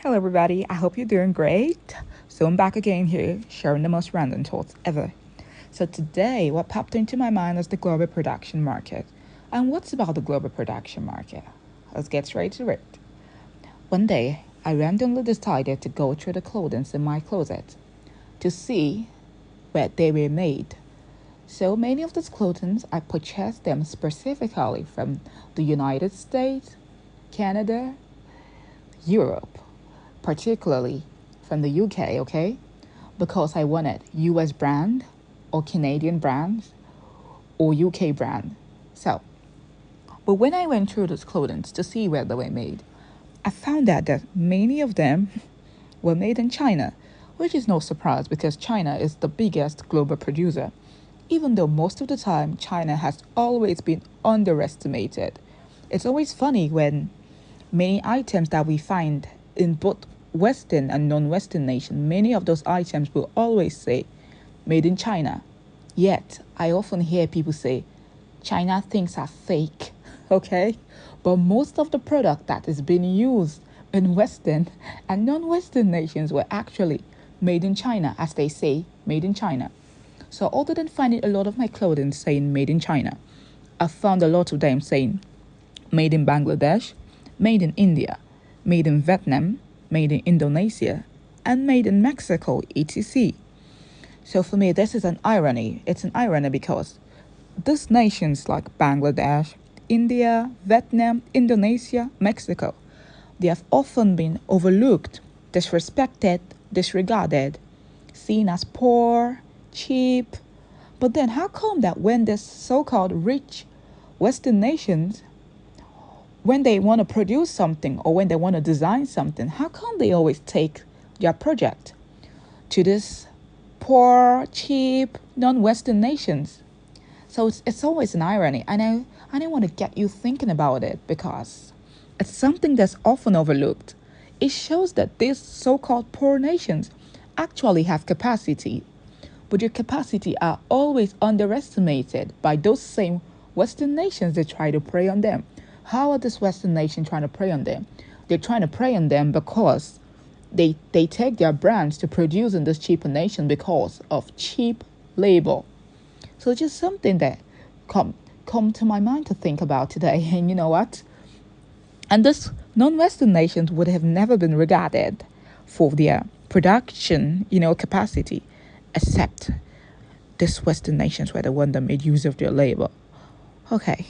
Hello, everybody. I hope you're doing great. So, I'm back again here, sharing the most random thoughts ever. So, today, what popped into my mind is the global production market. And what's about the global production market? Let's get straight to it. One day, I randomly decided to go through the clothing in my closet to see where they were made. So, many of these clothing, I purchased them specifically from the United States, Canada, Europe, particularly from the UK, okay? Because I wanted US brand or Canadian brands or UK brand. So, but when I went through those clothing to see where they were made, I found out that many of them were made in China, which is no surprise because China is the biggest global producer, even though most of the time China has always been underestimated. It's always funny when many items that we find in both Western and non Western nations, many of those items will always say made in China. Yet, I often hear people say China things are fake, okay? But most of the product that is being used in Western and non Western nations were actually made in China, as they say, made in China. So, other than finding a lot of my clothing saying made in China, I found a lot of them saying made in Bangladesh, made in India, made in Vietnam, made in Indonesia, and made in Mexico, etc. So for me, this is an irony. It's an irony because these nations like Bangladesh, India, Vietnam, Indonesia, Mexico, they have often been overlooked, disrespected, disregarded, seen as poor, cheap. But then how come that when this so-called rich Western nations when they want to produce something or when they want to design something, how come they always take their project to this poor, cheap, non-Western nations? So it's always an irony. I want to get you thinking about it because it's something that's often overlooked. It shows that these so-called poor nations actually have capacity, but your capacity are always underestimated by those same Western nations that try to prey on them. How are these Western nations trying to prey on them? They're trying to prey on them because they take their brands to produce in this cheaper nation because of cheap labor. So it's just something that come to my mind to think about today. And you know what? And this non-Western nations would have never been regarded for their production, capacity, except these Western nations were the one that made use of their labor. Okay,